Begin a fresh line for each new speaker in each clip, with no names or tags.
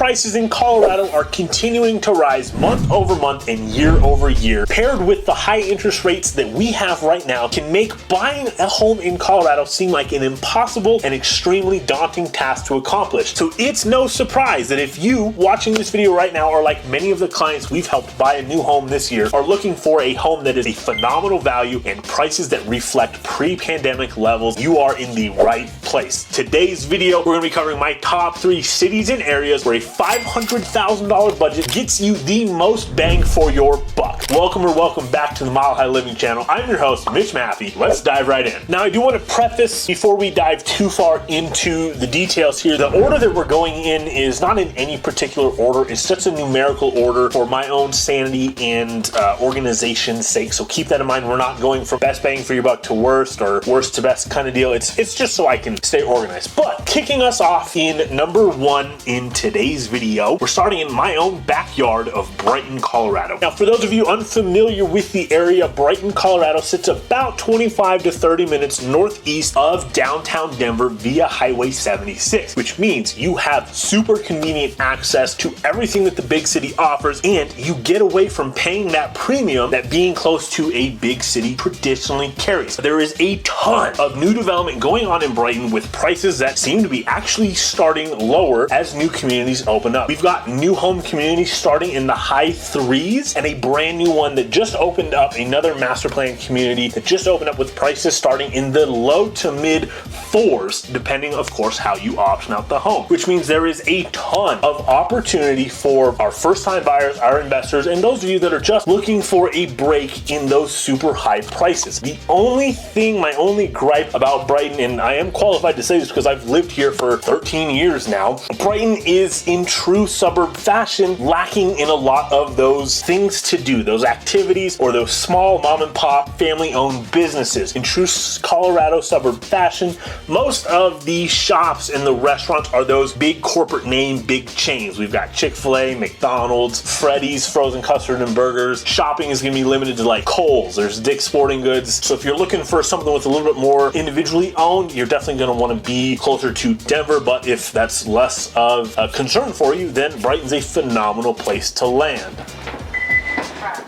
prices in Colorado are continuing to rise month over month and year over year, paired with the high interest rates that we have right now, can make buying a home in Colorado seem like an impossible and extremely daunting task to accomplish. So it's no surprise that if you watching this video right now are like many of the clients we've helped buy a new home this year, are looking for a home that is a phenomenal value and prices that reflect pre-pandemic levels, you are in the right place. Today's video, we're going to be covering my top 3 cities and areas where a $500,000 budget gets you the most bang for your buck. Welcome back to the Mile High Living channel. I'm your host, Mitch Maffey. Let's dive right in. Now, I do want to preface before we dive too far into the details here, the order that we're going in is not in any particular order. It's just a numerical order for my own sanity and organization's sake. So keep that in mind. We're not going from best bang for your buck to worst or worst to best kind of deal. It's just so I can stay organized. But kicking us off in number 1 in today's video, we're starting in my own backyard of Brighton, Colorado. Now, for those of you unfamiliar with the area, Brighton, Colorado sits about 25 to 30 minutes northeast of downtown Denver via Highway 76, which means you have super convenient access to everything that the big city offers, and you get away from paying that premium that being close to a big city traditionally carries. There is a ton of new development going on in Brighton with prices that seem to be actually starting lower as new communities open up. We've got new home communities starting in the high 3s and a brand new one that just opened up, another master plan community that just opened up with prices starting in the low to mid 4s, depending of course how you option out the home, which means there is a ton of opportunity for our first time buyers, our investors, and those of you that are just looking for a break in those super high prices. The only thing, my only gripe about Brighton, and I am qualified to say this because I've lived here for 13 years now, Brighton is in true suburb fashion lacking in a lot of those things to do, those activities, or those small mom and pop family owned businesses. In true Colorado suburb fashion, most of the shops and the restaurants are those big corporate name, big chains. We've got Chick-fil-A, McDonald's, Freddy's Frozen Custard and Burgers. Shopping is going to be limited to like Kohl's, there's Dick's Sporting Goods. So if you're looking for something with a little bit more individually owned, you're definitely going to want to be closer to Denver. But if that's less of a concern for you, then Brighton's a phenomenal place to land.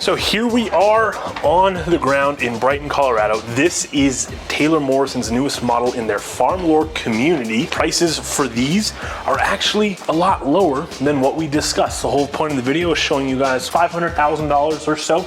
So here we are on the ground in Brighton, Colorado. This is Taylor Morrison's newest model in their Farm Lore community. Prices for these are actually a lot lower than what we discussed. The whole point of the video is showing you guys $500,000 or so.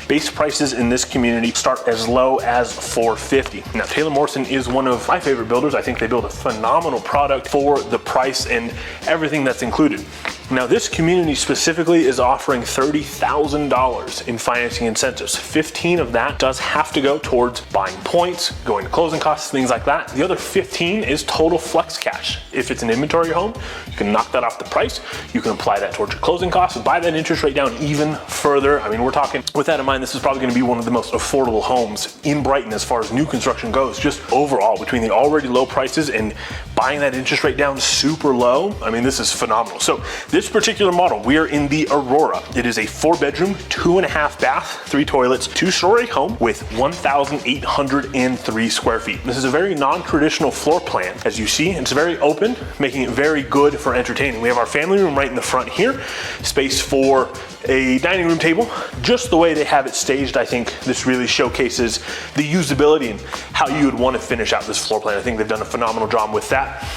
Base prices in this community start as low as $450,000. Now, Taylor Morrison is one of my favorite builders. I think they build a phenomenal product for the price and everything that's included. Now, this community specifically is offering $30,000 in financing incentives. 15 of that does have to go towards buying points, going to closing costs, things like that. The other 15 is total flex cash. If it's an inventory home, you can knock that off the price. You can apply that towards your closing costs and buy that interest rate down even further. I mean, we're talking, with that in mind, this is probably going to be one of the most affordable homes in Brighton as far as new construction goes. Just overall, between the already low prices and buying that interest rate down super low, I mean, this is phenomenal. So this particular model, we are in the Aurora. It is a 4-bedroom, 2.5 bath, 3 toilets, 2-story home with 1,803 square feet. This is a very non-traditional floor plan. As you see, it's very open, making it very good for entertaining. We have our family room right in the front here, space for a dining room table, just the way they have it staged. I think this really showcases the usability and how you would want to finish out this floor plan. I think they've done a phenomenal job with that.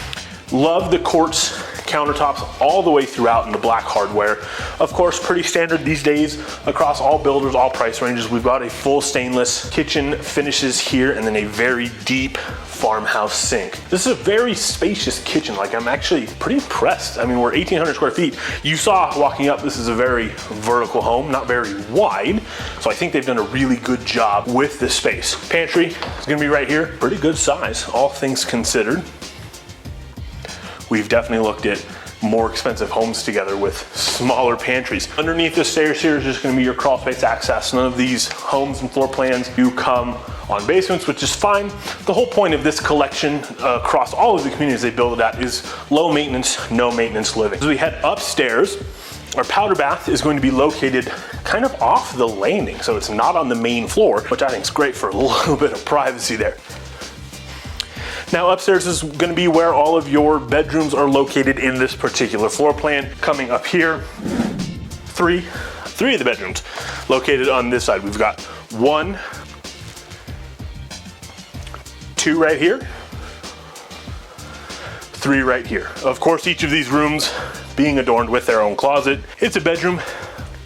Love the quartz countertops all the way throughout in the black hardware. Of course, pretty standard these days across all builders, all price ranges. We've got a full stainless kitchen finishes here and then a very deep farmhouse sink. This is a very spacious kitchen. Like, I'm actually pretty impressed. I mean, we're 1,800 square feet. You saw walking up, this is a very vertical home, not very wide. So I think they've done a really good job with this space. Pantry is gonna be right here. Pretty good size, all things considered. We've definitely looked at more expensive homes together with smaller pantries. Underneath the stairs here is just gonna be your crawl space access. None of these homes and floor plans do come on basements, which is fine. The whole point of this collection across all of the communities they build it at is low maintenance, no maintenance living. As we head upstairs, our powder bath is going to be located kind of off the landing, so it's not on the main floor, which I think is great for a little bit of privacy there. Now upstairs is gonna be where all of your bedrooms are located in this particular floor plan. Coming up here, three of the bedrooms located on this side. We've got 1, 2 right here, 3 right here. Of course, each of these rooms being adorned with their own closet. It's a bedroom.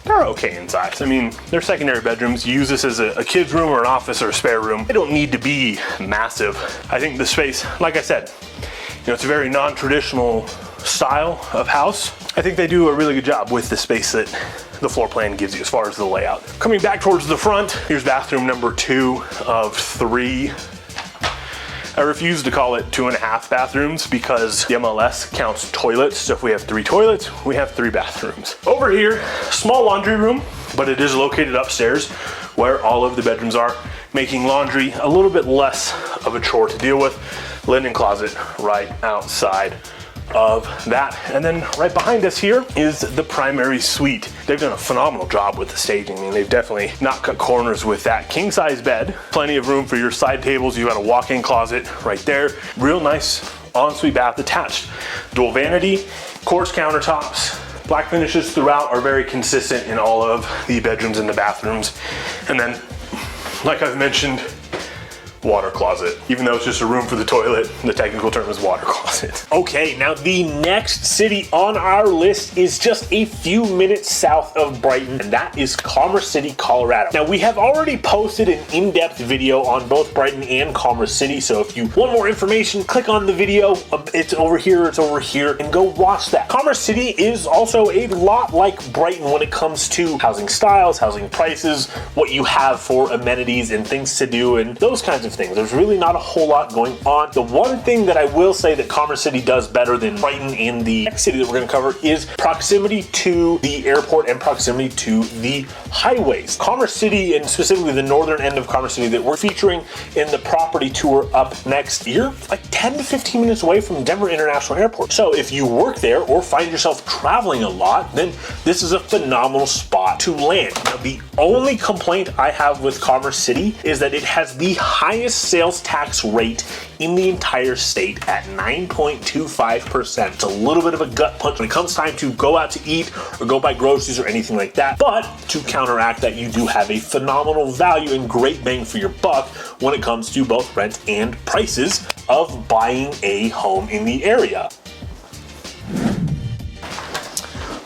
They're okay in size. I mean, they're secondary bedrooms. You use this as a kid's room or an office or a spare room. They don't need to be massive. I think the space, like I said, you know, it's a very non-traditional style of house. I think they do a really good job with the space that the floor plan gives you as far as the layout. Coming back towards the front, here's bathroom number 2 of 3. I refuse to call it 2.5 bathrooms because the MLS counts toilets. So if we have 3 toilets, we have 3 bathrooms. Over here, small laundry room, but it is located upstairs where all of the bedrooms are, making laundry a little bit less of a chore to deal with. Linen closet right outside of that. And then right behind us here is the primary suite. They've done a phenomenal job with the staging. I mean, they've definitely not cut corners with that. King size bed, plenty of room for your side tables. You've got a walk-in closet right there. Real nice ensuite bath attached. Dual vanity, quartz countertops. Black finishes throughout are very consistent in all of the bedrooms and the bathrooms. And then, like I've mentioned, water closet. Even though it's just a room for the toilet, the technical term is water closet. Okay, now the next city on our list is just a few minutes south of Brighton, and that is Commerce City, Colorado. Now, we have already posted an in-depth video on both Brighton and Commerce City, so if you want more information, click on the video. It's over here, and go watch that. Commerce City is also a lot like Brighton when it comes to housing styles, housing prices, what you have for amenities and things to do, and those kinds of things. There's really not a whole lot going on. The one thing that I will say that Commerce City does better than Brighton and the next city that we're going to cover is proximity to the airport and proximity to the highways. Commerce City, and specifically the northern end of Commerce City that we're featuring in the property tour up next year, like 10 to 15 minutes away from Denver International Airport. So if you work there or find yourself traveling a lot, then this is a phenomenal spot to land. Now, the only complaint I have with Commerce City is that it has the highest sales tax rate in the entire state at 9.25%. It's a little bit of a gut punch when it comes time to go out to eat or go buy groceries or anything like that. But to counteract that, you do have a phenomenal value and great bang for your buck when it comes to both rent and prices of buying a home in the area.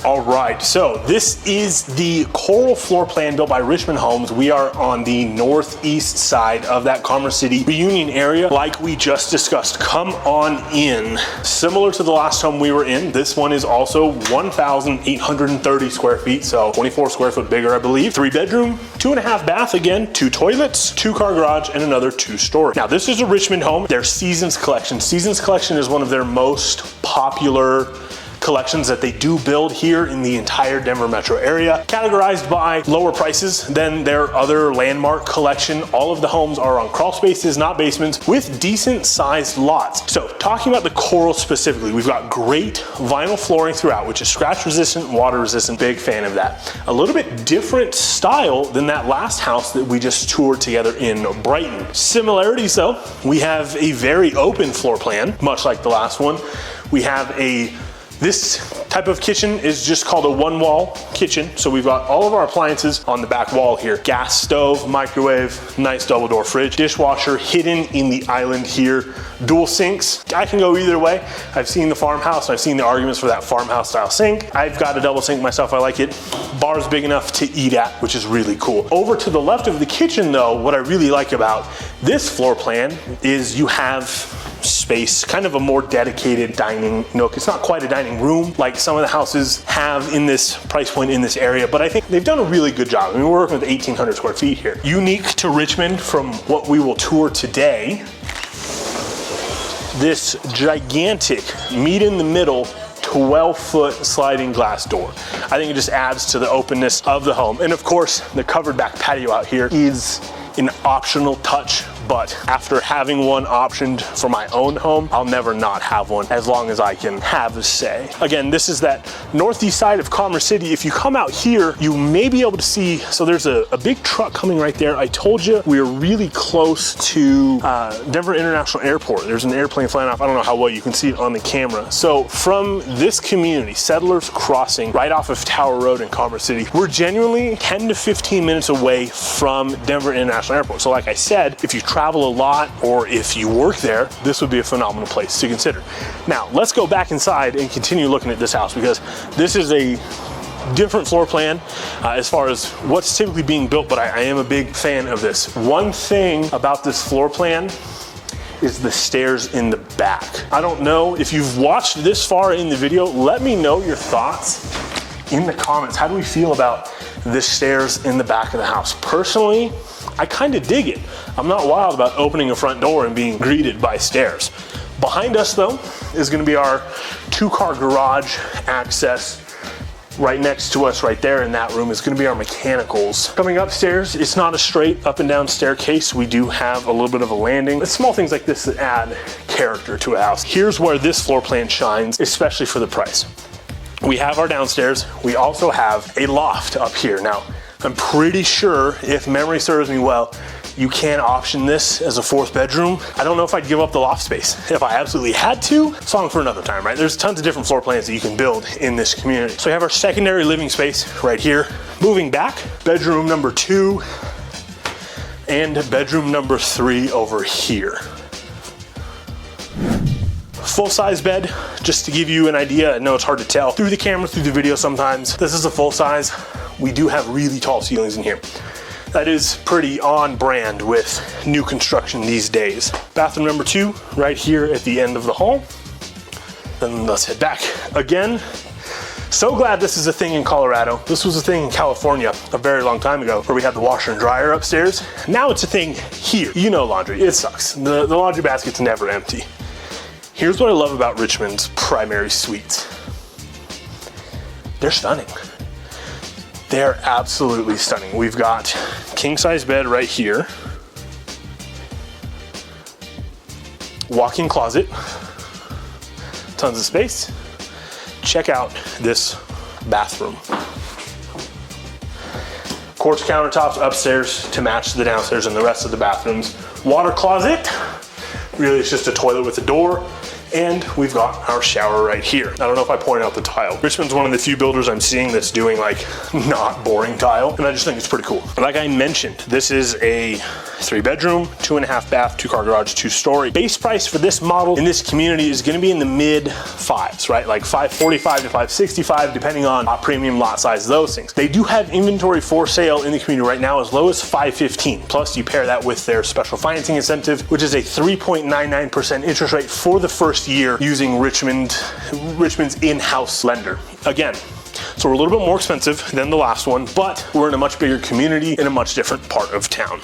All right, so this is the Coral floor plan built by Richmond Homes. We are on the northeast side of that Commerce City Reunion area, like we just discussed. Come on in. Similar to the last home we were in, this one is also 1,830 square feet, so 24 square foot bigger, I believe. 3 bedroom, 2.5 bath, again, 2 toilets, 2 car garage, and another 2 story. Now, this is a Richmond home. Their Seasons Collection. Seasons Collection is one of their most popular collections that they do build here in the entire Denver metro area, categorized by lower prices than their other landmark collection. All of the homes are on crawl spaces, not basements, with decent sized lots. So talking about the Coral specifically, we've got great vinyl flooring throughout, which is scratch resistant, water resistant, big fan of that. A little bit different style than that last house that we just toured together in Brighton. Similarities though, we have a very open floor plan, much like the last one. We have this type of kitchen is just called a one-wall kitchen. So we've got all of our appliances on the back wall here. Gas stove, microwave, nice double door fridge, dishwasher hidden in the island here, dual sinks. I can go either way. I've seen the farmhouse, I've seen the arguments for that farmhouse style sink. I've got a double sink myself, I like it. Bar's big enough to eat at, which is really cool. Over to the left of the kitchen though, what I really like about this floor plan is you have space, kind of a more dedicated dining nook. It's not quite a dining room like some of the houses have in this price point in this area, but I think they've done a really good job. I mean, we're working with 1,800 square feet here. Unique to Richmond from what we will tour today, this gigantic meet in the middle 12-foot sliding glass door. I think it just adds to the openness of the home. And of course, the covered back patio out here is an optional touch but after having one optioned for my own home, I'll never not have one as long as I can have a say. Again, this is that northeast side of Commerce City. If you come out here, you may be able to see, so there's a big truck coming right there. I told you we are really close to Denver International Airport. There's an airplane flying off. I don't know how well you can see it on the camera. So from this community, Settlers Crossing, right off of Tower Road in Commerce City, we're genuinely 10 to 15 minutes away from Denver International Airport. So like I said, if you travel a lot or if you work there, this would be a phenomenal place to consider. Now, let's go back inside and continue looking at this house, because this is a different floor plan as far as what's typically being built, but I am a big fan of this. One thing about this floor plan is the stairs in the back. I don't know if you've watched this far in the video. Let me know your thoughts in the comments. How do we feel about the stairs in the back of the house? Personally, I kind of dig it. I'm not wild about opening a front door and being greeted by stairs. Behind us though is gonna be our 2-car garage access. Right next to us right there in that room is gonna be our mechanicals. Coming upstairs, it's not a straight up and down staircase. We do have a little bit of a landing. It's small things like this that add character to a house. Here's where this floor plan shines, especially for the price. We have our downstairs. We also have a loft up here. Now, I'm pretty sure, if memory serves me well, you can option this as a 4th bedroom. I don't know if I'd give up the loft space. If I absolutely had to, song for another time, right? There's tons of different floor plans that you can build in this community. So we have our secondary living space right here. Moving back, bedroom number 2 and bedroom number 3 over here. Full-size bed, just to give you an idea. I know it's hard to tell through the camera, through the video sometimes. This is a full size. We do have really tall ceilings in here. That is pretty on brand with new construction these days. Bathroom number 2, right here at the end of the hall. Then let's head back. Again, so glad this is a thing in Colorado. This was a thing in California a very long time ago, where we had the washer and dryer upstairs. Now it's a thing here. You know laundry, it sucks. The laundry basket's never empty. Here's what I love about Richmond's primary suites. They're stunning. They're absolutely stunning. We've got king size bed right here. Walk-in closet. Tons of space. Check out this bathroom. Quartz countertops upstairs to match the downstairs and the rest of the bathrooms. Water closet. Really, it's just a toilet with a door. And we've got our shower right here. I don't know if I pointed out the tile. Richmond's one of the few builders I'm seeing that's doing like not boring tile, and I just think it's pretty cool. Like I mentioned, this is a 3-bedroom, 2.5 bath, 2-car garage, 2-story. Base price for this model in this community is gonna be in the mid 5s, right? Like 545 to 565, depending on premium lot size, those things. They do have inventory for sale in the community right now as low as 515. Plus you pair that with their special financing incentive, which is a 3.99% interest rate for the first year using Richmond's in-house lender. Again, so we're a little bit more expensive than the last one, but we're in a much bigger community in a much different part of town.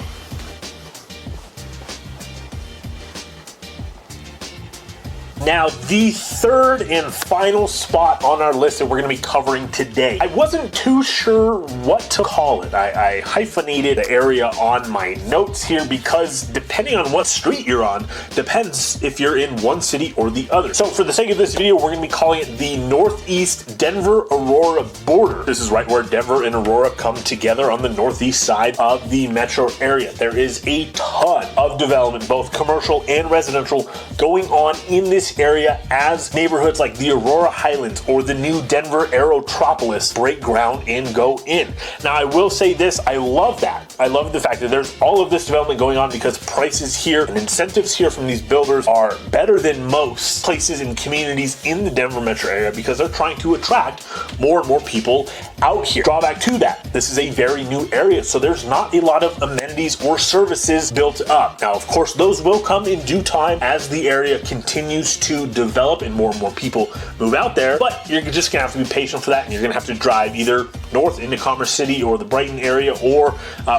Now, the third and final spot on our list that we're gonna be covering today. I wasn't too sure what to call it. I hyphenated the area on my notes here because depending on what street you're on, depends if you're in one city or the other. So for the sake of this video, we're gonna be calling it the Northeast Denver-Aurora border. This is right where Denver and Aurora come together on the northeast side of the metro area. There is a ton of development, both commercial and residential, going on in this area as neighborhoods like the Aurora Highlands or the new Denver Aerotropolis break ground and go in. Now I will say this, I love that. I love the fact that there's all of this development going on because prices here and incentives here from these builders are better than most places and communities in the Denver metro area because they're trying to attract more and more people out here. Drawback to that, this is a very new area, so there's not a lot of amenities or services built up. Now, of course, those will come in due time as the area continues to develop and more people move out there, but you're just gonna have to be patient for that, and you're gonna have to drive either north into Commerce City or the Brighton area or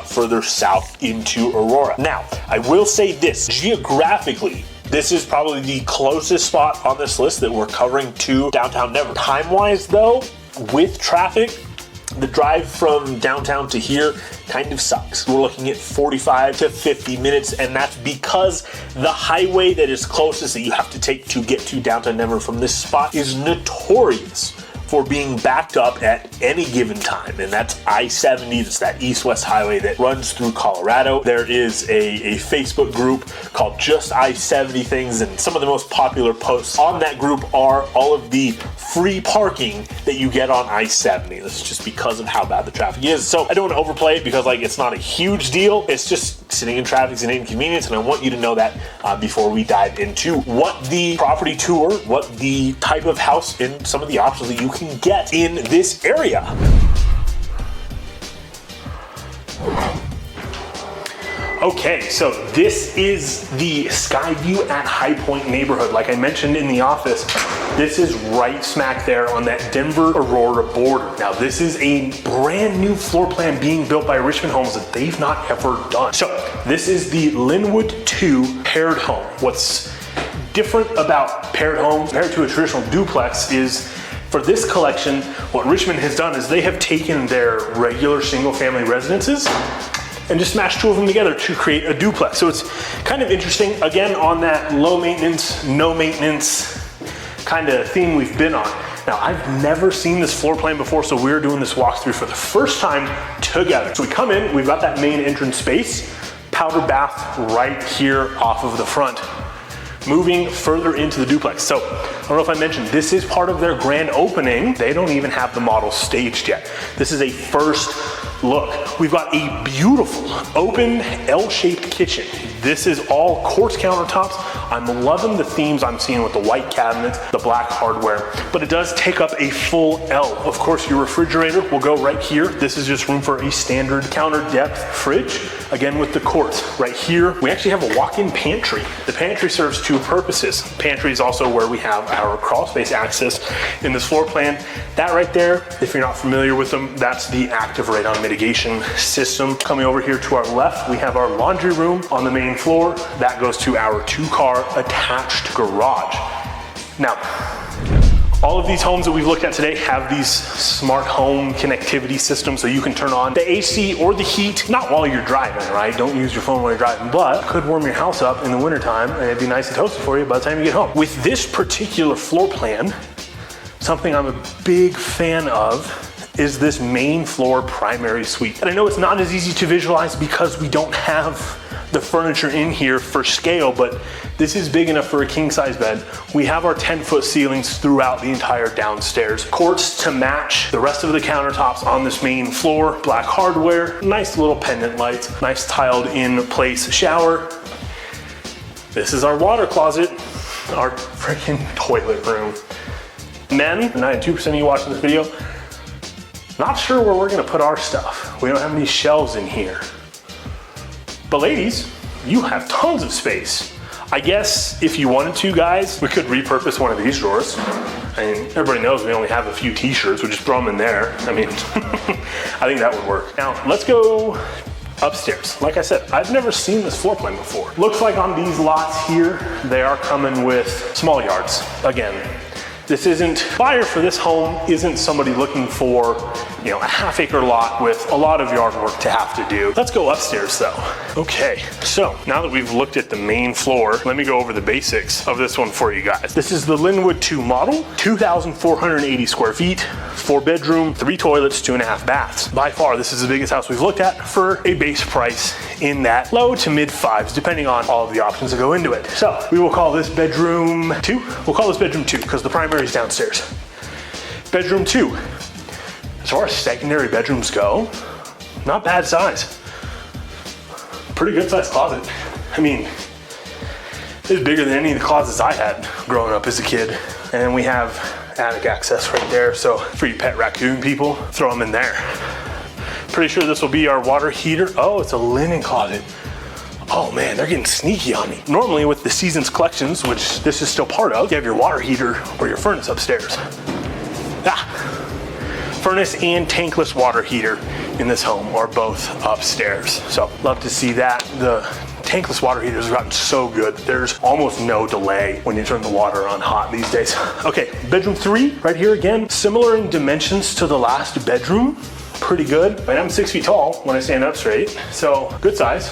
further south into Aurora. Now, I will say this, geographically, this is probably the closest spot on this list that we're covering to downtown Denver. Time-wise though, with traffic, The drive from downtown to here kind of sucks. We're looking at 45 to 50 minutes, and that's because the highway that is closest that you have to take to get to downtown Denver from this spot is notorious for being backed up at any given time, and that's I-70. That's that east-west highway that runs through Colorado. There is a Facebook group called Just I-70 Things, and some of the most popular posts on that group are all of the free parking that you get on I-70. This is just because of how bad the traffic is. So I don't want to overplay it because like it's not a huge deal. It's just sitting in traffic is an inconvenience, and I want you to know that before we dive into what the property tour, what the type of house, and some of the options that you can get in this area. Okay, so this is the Skyview at High Point neighborhood. Like I mentioned in the office, this is right smack there on that Denver-Aurora border. Now, this is a brand new floor plan being built by Richmond Homes that they've not ever done. So this is the Linwood 2 paired home. What's different about paired homes compared to a traditional duplex is for this collection, what Richmond has done is they have taken their regular single-family residences and just smashed two of them together to create a duplex. So it's kind of interesting, again, on that low maintenance, no maintenance kind of theme we've been on. Now, I've never seen this floor plan before, so we're doing this walkthrough for the first time together. So we come in, we've got that main entrance space, powder bath right here off of the front. Moving further into the duplex. So, I don't know if I mentioned, this is part of their grand opening. They don't even have the model staged yet. This is a first look. We've got a beautiful open L-shaped kitchen. This is all quartz countertops. I'm loving the themes I'm seeing with the white cabinets, the black hardware, but it does take up a full L. Of course, your refrigerator will go right here. This is just room for a standard counter depth fridge, again with the quartz. Right here, we actually have a walk-in pantry. The pantry serves two purposes. Pantry is also where we have our crawl space access in this floor plan. That right there, if you're not familiar with them, that's the active radon mitigation system. Coming over here to our left, we have our laundry room on the main floor. That goes to our 2-car attached garage. Now, all of these homes that we've looked at today have these smart home connectivity systems, so you can turn on the AC or the heat, not while you're driving, right? Don't use your phone while you're driving, but could warm your house up in the wintertime and it'd be nice and toasty for you by the time you get home. With this particular floor plan, something I'm a big fan of is this main floor primary suite. And I know it's not as easy to visualize because we don't have the furniture in here for scale, but this is big enough for a king size bed. We have our 10-foot ceilings throughout the entire downstairs. Quartz to match the rest of the countertops on this main floor, black hardware, nice little pendant lights, nice tiled in place shower. This is our water closet, our freaking toilet room. Men, 92% of you watching this video, not sure where we're gonna put our stuff. We don't have any shelves in here. But ladies, you have tons of space. I guess if you wanted to, guys, we could repurpose one of these drawers. I mean, everybody knows we only have a few t-shirts, we just throw them in there. I mean, I think that would work. Now, let's go upstairs. Like I said, I've never seen this floor plan before. Looks like on these lots here, they are coming with small yards. Again, this isn't, buyer for this home isn't somebody looking for, you know, a half-acre lot with a lot of yard work to have to do. Let's go upstairs though. Okay, so now that we've looked at the main floor, let me go over the basics of this one for you guys. This is the Linwood 2 model, 2,480 square feet, 4-bedroom, 3 toilets, 2.5 baths. By far, this is the biggest house we've looked at for a base price in that low to mid 5s, depending on all of the options that go into it. So we will call this bedroom 2. We'll call this bedroom 2 because the primary is downstairs. Bedroom 2. As far as secondary bedrooms go, not bad size. Pretty good sized closet. I mean, it's bigger than any of the closets I had growing up as a kid. And then we have attic access right there. So for you pet raccoon people, throw them in there. Pretty sure this will be our water heater. Oh, it's a linen closet. Oh man, they're getting sneaky on me. Normally with the Seasons collections, which this is still part of, you have your water heater or your furnace upstairs. Furnace and tankless water heater in this home are both upstairs. So love to see that. The tankless water heaters have gotten so good. There's almost no delay when you turn the water on hot these days. Okay, bedroom 3 right here again, similar in dimensions to the last bedroom. pretty good. And I'm 6 feet tall when I stand up straight, so good size.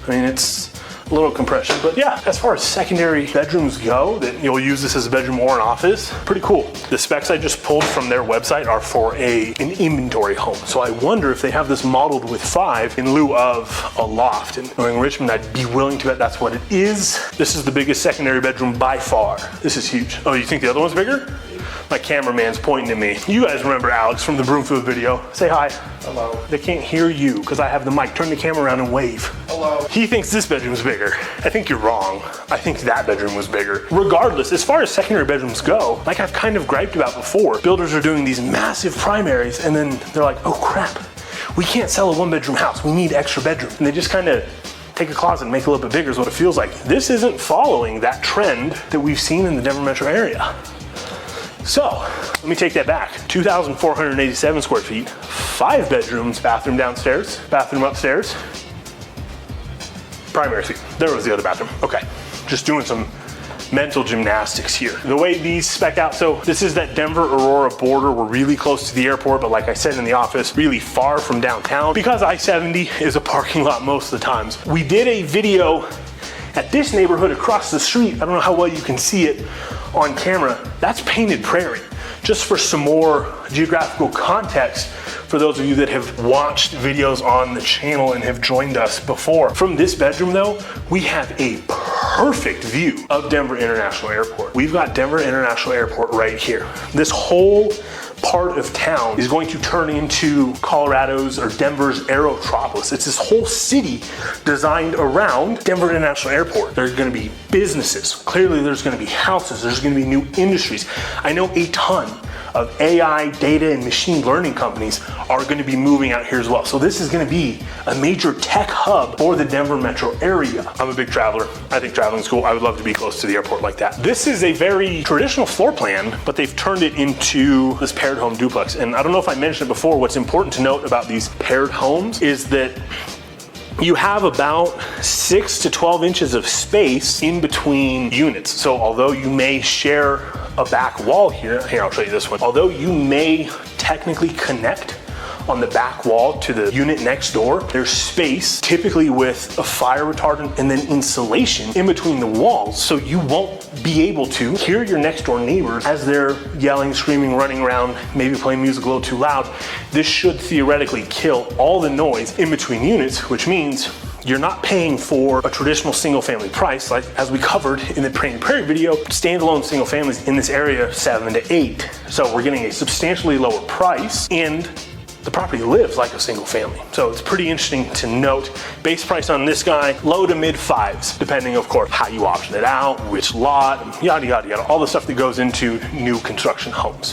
I mean, it's a little compression, but yeah, as far as secondary bedrooms go, that you'll use this as a bedroom or an office, pretty cool. The specs I just pulled from their website are for an inventory home. So I wonder if they have this modeled with 5 in lieu of a loft. And knowing Richmond, I'd be willing to bet that's what it is. This is the biggest secondary bedroom by far. This is huge. Oh, you think the other one's bigger? My cameraman's pointing at me. You guys remember Alex from the Broomfield video. Say hi.
Hello.
They can't hear you because I have the mic. Turn the camera around and wave.
Hello.
He thinks this bedroom's bigger. I think you're wrong. I think that bedroom was bigger. Regardless, as far as secondary bedrooms go, like I've kind of griped about before, builders are doing these massive primaries and then they're like, oh crap, we can't sell a 1-bedroom house. We need extra bedroom. And they just kind of take a closet and make it a little bit bigger is what it feels like. This isn't following that trend that we've seen in the Denver metro area. So, let me take that back. 2,487 square feet, 5 bedrooms, bathroom downstairs, bathroom upstairs, primary suite. There was the other bathroom. Okay, just doing some mental gymnastics here. The way these spec out, so this is that Denver-Aurora border. We're really close to the airport, but like I said in the office, really far from downtown because I-70 is a parking lot most of the times. We did a video at this neighborhood across the street. I don't know how well you can see it on camera. That's Painted Prairie. Just for some more geographical context, for those of you that have watched videos on the channel and have joined us before. From this bedroom though, we have a perfect view of Denver International Airport. We've got Denver International Airport right here. This whole part of town is going to turn into Colorado's or Denver's Aerotropolis. It's this whole city designed around Denver International Airport. There's gonna be businesses. Clearly there's gonna be houses. There's gonna be new industries. I know a ton of AI, data, and machine learning companies are gonna be moving out here as well. So this is gonna be a major tech hub for the Denver metro area. I'm a big traveler. I think traveling's cool. I would love to be close to the airport like that. This is a very traditional floor plan, but they've turned it into this paired home duplex. And I don't know if I mentioned it before, what's important to note about these paired homes is that you have about 6 to 12 inches of space in between units. So although you may share a back wall here, I'll show you this one. Although you may technically connect on the back wall to the unit next door, there's space, typically with a fire retardant and then insulation in between the walls, so you won't be able to hear your next door neighbors as they're yelling, screaming, running around, maybe playing music a little too loud. This should theoretically kill all the noise in between units, which means you're not paying for a traditional single family price, like as we covered in the Painted Prairie video, standalone single families in this area, 7 to 8. So we're getting a substantially lower price and the property lives like a single family. So it's pretty interesting to note. Base price on this guy, low to mid 5s, depending of course how you option it out, which lot, yada, yada, yada, all the stuff that goes into new construction homes.